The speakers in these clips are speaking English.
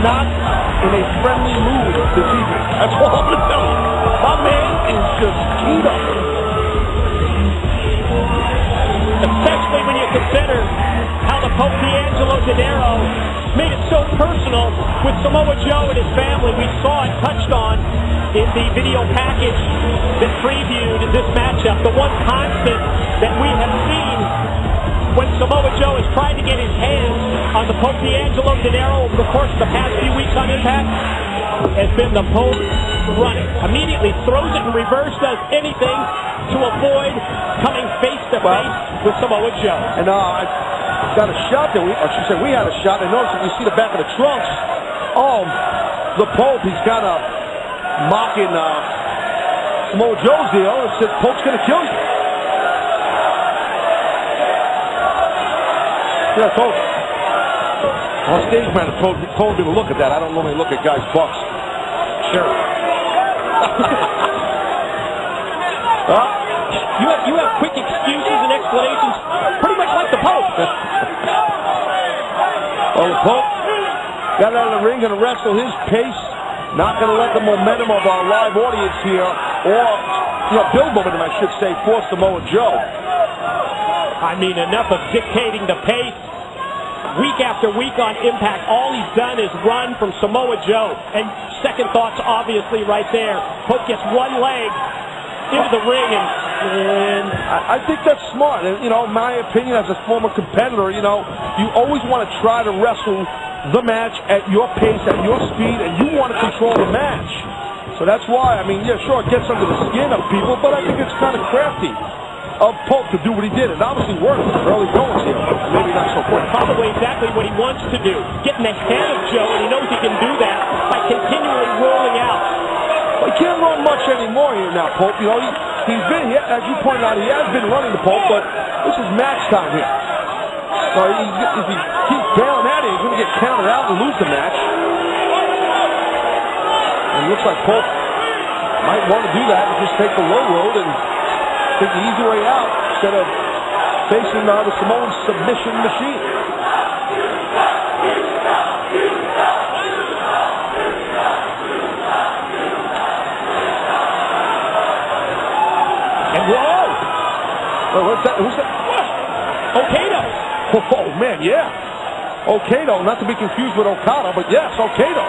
not in a friendly mood this evening. That's all I'm going to tell you. My man is just keyed up. Especially when you consider how the Pope D'Angelo Dinero made it so personal with Samoa Joe and his family. We saw it touched on in the video package that previewed this matchup. The one constant that we have seen when Samoa Joe has tried to get his hands on the Pope D'Angelo Dinero over the course of the past few weeks on Impact has been the Pope running. Immediately throws it in reverse, does anything to avoid coming face to face with Samoa Joe. And I got a shot there, or she said we had a shot, and notice that you see the back of the trunks. Oh, the Pope, he's kind of mocking Samoa Joe's deal and said, Pope's going to kill you. Yeah, told you. Our stage man told me to look at that. I don't normally look at guys' bucks. Sure. You have quick excuses and explanations, pretty much like the Pope. Well, the Pope got out of the ring, going to wrestle his pace. Not going to let the momentum of our live audience here, or build momentum, I should say, for Samoa Joe. I mean, enough of dictating the pace. Week after week on Impact, all he's done is run from Samoa Joe. And second thoughts, obviously, right there. Pope gets one leg into the ring, and I think that's smart. And, my opinion as a former competitor, you always want to try to wrestle the match at your pace, at your speed, and you want to control the match. So that's why, yeah, sure, it gets under the skin of people, but I think it's kind of crafty of Pope to do what he did. It obviously worked early going here, maybe not so quick. Probably exactly what he wants to do. Getting ahead of Joe, and he knows he can do that by continually rolling out. Well, he can't run much anymore here now, Pope. He's been, as you pointed out, he has been running the Pope, but this is match time here. So if he keeps bailing at it, he's going to get counted out and lose the match. And it looks like Pope might want to do that and just take the low road and take the easy way out instead of facing the Samoan submission machine. And whoa! Wait, what's that? Who's that? Okada. Oh, man, yeah. Okada, not to be confused with Okada, but yes, Okada.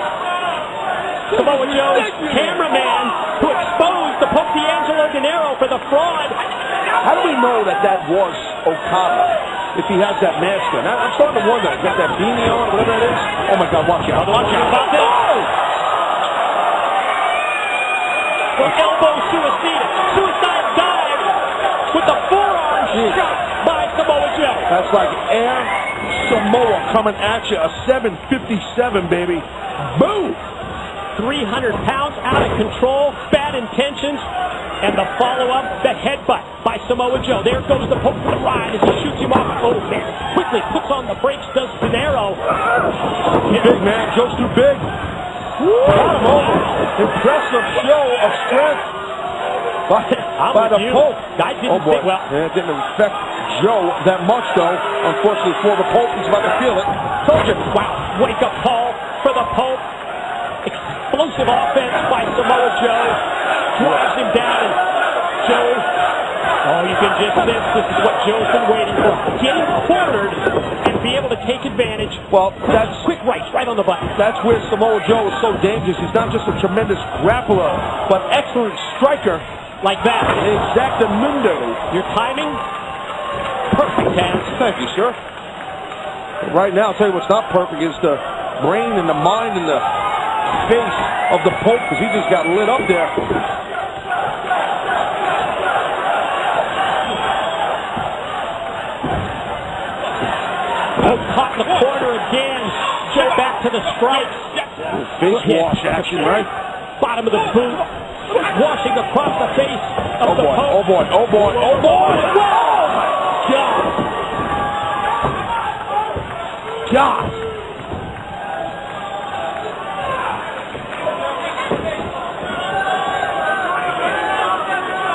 Samoa Joe's cameraman who exposed the Pope D'Angelo Dinero for the fraud. How do we know that was Okada if he has that mask on? I'm starting to wonder. He's got that beanie on, whatever that is. Oh, my God, watch out. Watch out about this. Well, elbow suicide dive with the forearm shot by Samoa Joe. That's like Air Samoa coming at you. A 757, baby. Boom! 300 pounds, out of control, bad intentions, and the follow-up, the headbutt by Samoa Joe. There goes the Pope for the ride as he shoots him off. Oh, man. Quickly puts on the brakes, does Dinero. Big man, Joe's too big. Got him over. Impressive show of strength by the Pope. I didn't think, well. Yeah, it didn't affect Joe that much, though. Unfortunately for the Pope, he's about to feel it. Told you. Wow, wake-up call for the Pope. Explosive offense by Samoa Joe. Drives him down, and Joe, you can just sense this is what Joe's been waiting for. Getting cornered and be able to take advantage. Well, that's quick rights right on the button. That's where Samoa Joe is so dangerous. He's not just a tremendous grappler, but excellent striker. Like that. Exactamundo. Your timing, perfect, Taz. Thank you, sir. Right now, I'll tell you what's not perfect is the brain and the mind and the face of the Pope, because he just got lit up there. Oh, caught in the corner again. Joe back to the strikes. Face wash action, right? Bottom of the boot. Washing across the face of the Pope. Oh boy, oh boy, oh boy! Oh my God! God!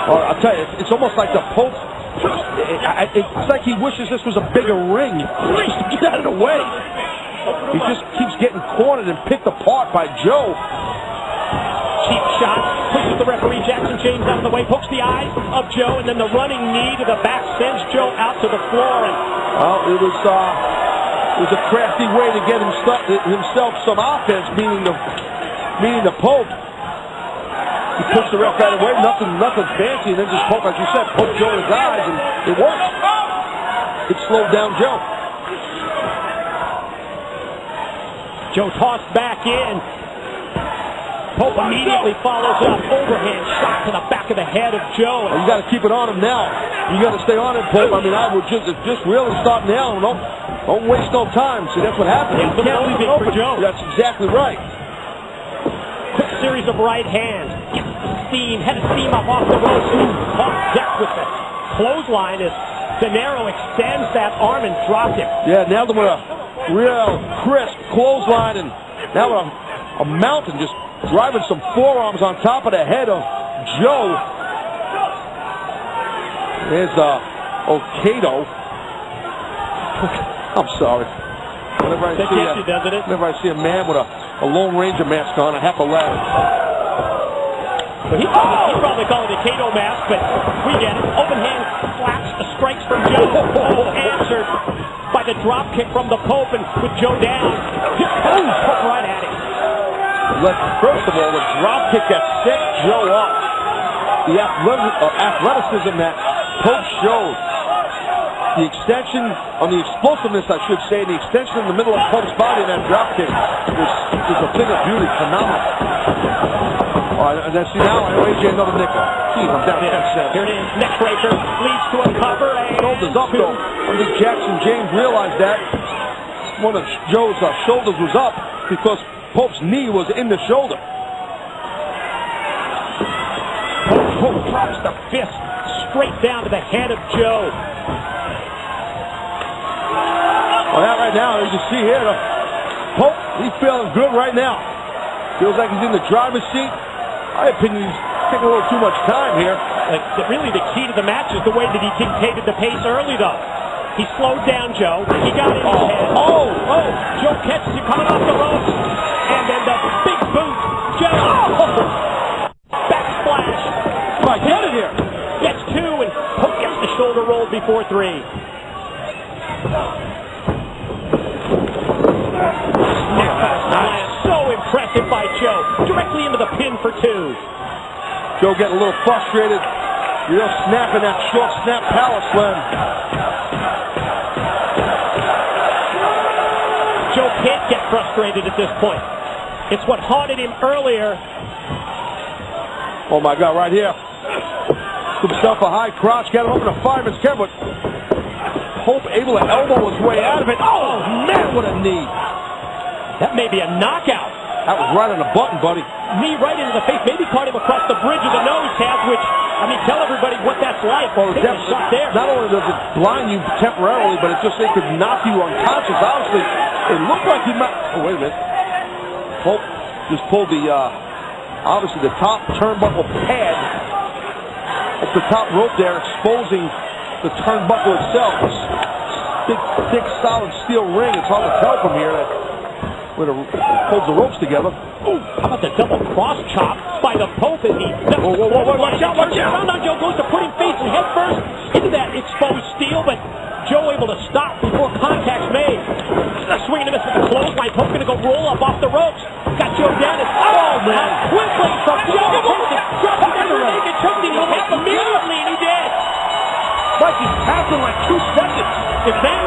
I'll tell you, it's almost like the Pope. It's like he wishes this was a bigger ring, just to get out of the way. He just keeps getting cornered and picked apart by Joe. Cheap shot, pushes the referee Jackson James out of the way, pokes the eyes of Joe, and then the running knee to the back sends Joe out to the floor. And well, it was a crafty way to get himself some offense, meaning the Pope. He pushed the ref out of the way, nothing fancy, and then just poke, like you said, poke Joe in his eyes, and it worked. It slowed down Joe. Joe tossed back in. Pope immediately follows up. Overhand shot to the back of the head of Joe. You got to keep it on him now. You got to stay on him, Pope. I mean, I would just really start now. Don't waste no time. See, that's what happens. Yeah, you can't leave it open. For Joe. That's exactly right. Quick series of right hands. Gets the steam. Had to steam up off the ropes. Off deck with the clothesline as De Niro extends that arm and drops it. Yeah, now with a real crisp clothesline, and now with a mountain just driving some forearms on top of the head of Joe. There's Okado. I'm sorry. Whenever I see a man with a Lone Ranger mask on, I have to laugh. Well, he's probably calling it a Kato mask, but we get it. Open hand slaps, strikes from Joe. Answered by the drop kick from the Pope, and with Joe down, Pope right at him. First of all, the drop kick that set Joe up, the athleticism that Pope showed, the extension on the explosiveness, I should say, the extension in the middle of Pope's body in that drop kick was a thing of beauty, phenomenal. All right, and then see now, AJ another nickel. Jeez, I'm down 10 cents. Here it is, neck breaker, leads to a cover, and shoulders up though. I think Jackson James realized that one of Joe's shoulders was up because Pope's knee was in the shoulder. Pope drops the fist straight down to the head of Joe. Well, that right now, as you see here, Pope, he's feeling good right now. Feels like he's in the driver's seat. My opinion, he's taking a little too much time here. Really, the key to the match is the way that he dictated the pace early, though. He slowed down Joe. He got in his head. Joe catches him coming off the ropes. And then the big boot. Joe. Back splash. Right, get it here. Gets two, and Pope gets the shoulder rolled before three. So impressive by Joe. Directly into the pin for two. Joe getting a little frustrated. Real snapping that short snap power slam. Joe can't get frustrated at this point. It's what haunted him earlier. Oh my God, right here. Himself a high crotch, got him up in a fireman's carry, but Pope able to elbow his way out of it. Oh man, what a knee. That may be a knockout. That was right on the button, buddy. Knee right into the face, maybe caught him across the bridge of the nose, Tab, which, I mean, tell everybody what that's like. Well, shot there. Not only does it blind you temporarily, but it could knock you unconscious. Obviously, it looked like he might. Oh, wait a minute. Pope just pulled the, obviously, the top turnbuckle pad up the top rope there, exposing the turnbuckle itself. This big, thick, solid steel ring. It's hard to tell from here that where it holds the ropes together. Ooh, how about the double cross chop by the Pope as he... Watch out, watch out! Now Joe goes to putting face and head first into that exposed steel, but Joe able to stop before contact's made. A swing and a miss with the clothesline. Pope going to go roll up off the ropes. Got Joe down. Oh, man. Quickly from Joe. Dropped him underneath and choked him half immediately, and he did. Like he's passing like 2 seconds. If that...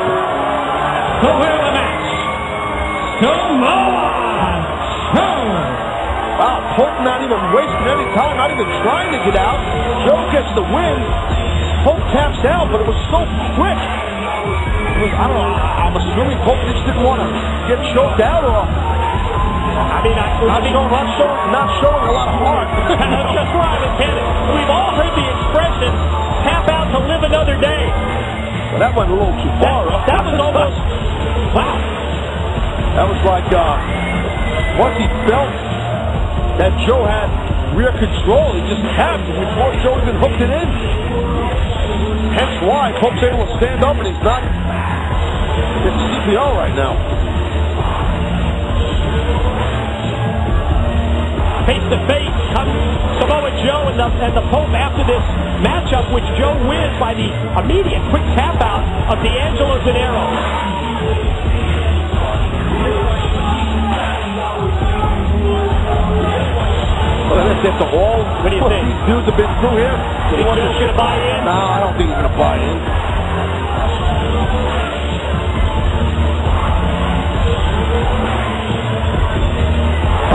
The winner of the match, Samoa Joe. Wow, Pope not even wasting any time, not even trying to get out. Joe gets the win. Pope taps out, but it was so quick. I don't know, I'm assuming Pope just didn't want to get choked out, or... not showing a lot of heart. That's just right, intended. We've all heard the expression, tap out to live another day. Well, that went a little too far. That was almost... Wow. That was like, once he felt that Joe had rear control, he just tapped before Joe even hooked it in. Hence why Pope's able to stand up and he's not getting CPR right now. Face to face come Samoa Joe and the Pope after this matchup, which Joe wins by the immediate quick tap out of D'Angelo Dinero. Well, let's get the wall. What do you think? These dudes have been through here. Think Joe's going to buy in? No, I don't think he's going to buy in.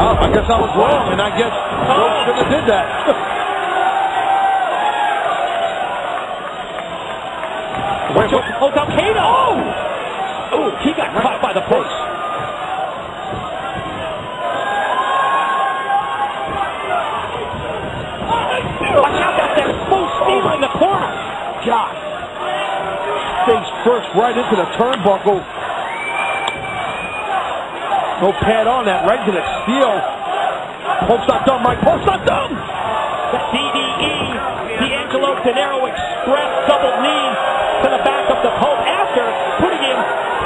Well, I guess I was wrong, and I guess Joe shouldn't have did that. Oh, Delcado! Oh, he got caught by the post. Watch out, that's that smooth steal in the corner. God. Face first right into the turnbuckle. No pad on that, right to the steel. Pope's not done, Mike. Pope's not done. The DDE, D'Angelo Dinero Express double knee to the back of the Pope after putting him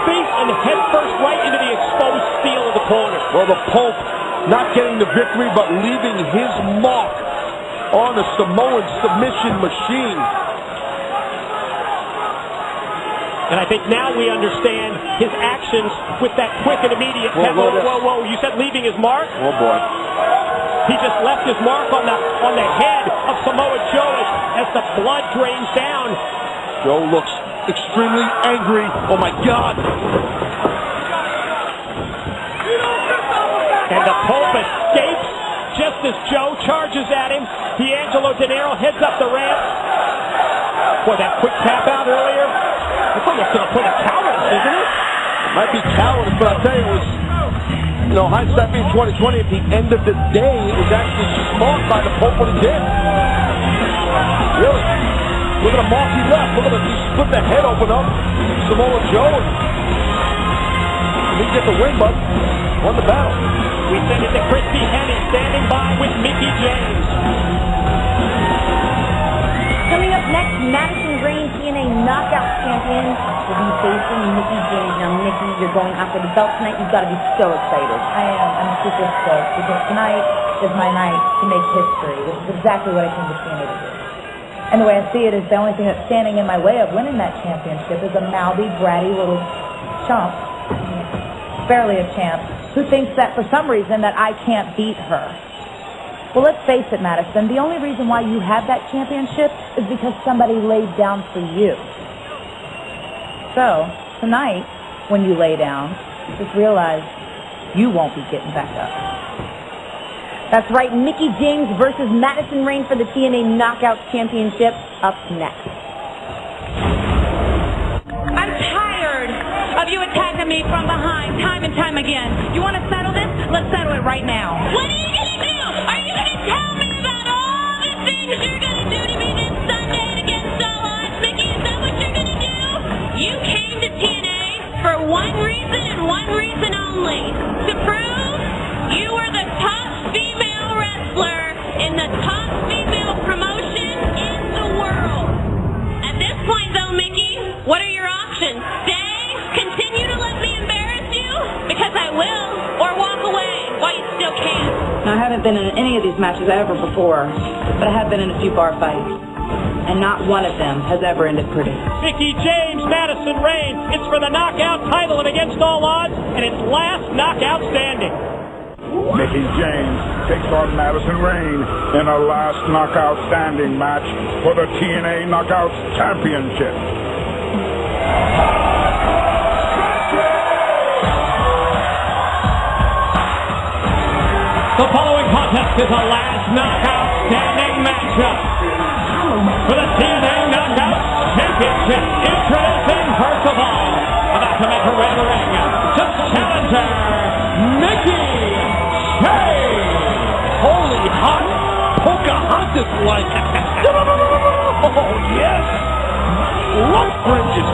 face and head first right into the exposed steel of the corner. Well, the Pope not getting the victory, but leaving his mark on the Samoan submission machine. And I think now we understand his actions with that quick and immediate tap. Whoa, you said leaving his mark? Oh, boy. He just left his mark on the head of Samoa Joe as the blood drains down. Joe looks extremely angry. Oh, my God. And the Pope escapes just as Joe charges at him. D'Angelo Dinero heads up the ramp. Boy, that quick tap out earlier. It's almost to the point of cowardice, isn't it? Might be cowardice, but I'll tell you, it was, you know, hindsight being 2020, at the end of the day, it was actually smart by the Pope what he did. Really. Look at the mark he left. Look at him. He split the head open up. Samoa Joe. And he get the win, but won the battle. We send it to Christy Hemme standing by with Mickie James. Coming up next, Madison Rain, TNA Knockout Champion, will be facing Mickie James. Now, Mickie, you're going after the belt tonight. You've got to be so excited. I am. I'm super stoked because tonight is my night to make history. This is exactly what I came to TNA to do. And the way I see it is the only thing that's standing in my way of winning that championship is a mouthy, bratty little chump, barely a champ, who thinks that for some reason that I can't beat her. Well, let's face it, Madison, the only reason why you have that championship is because somebody laid down for you. So, tonight, when you lay down, just realize you won't be getting back up. That's right, Mickie James versus Madison Rain for the TNA Knockout Championship up next. I'm tired of you attacking me from behind time and time again. You want to settle this? Let's settle it right now. What are you going to do? Are you going to tell me about all the things you're going to do to me this Sunday against all odds, Mickie? Is that what you're going to do? You came to TNA for one reason and one reason only. To prove you were the top female wrestler in the top female promotion in the world. At this point, though, Mickie, what are your options? Stay, continue to let me embarrass you, because I will, or walk away while you still can. Now, I haven't been in any of these matches ever before, but I have been in a few bar fights, and not one of them has ever ended pretty. Mickie James, Madison Rain. It's for the knockout title and against all odds, and it's last knockout standing. Mickie James takes on Madison Rain in a last knockout standing match for the TNA Knockout Championship. The following contest is a last knockout standing matchup for the TNA Knockout Championship. Introducing, first of all, about to make her way to the ring, the challenger, Mickie James. Holy hot Pocahontas-like. Oh, yes. Love fringes.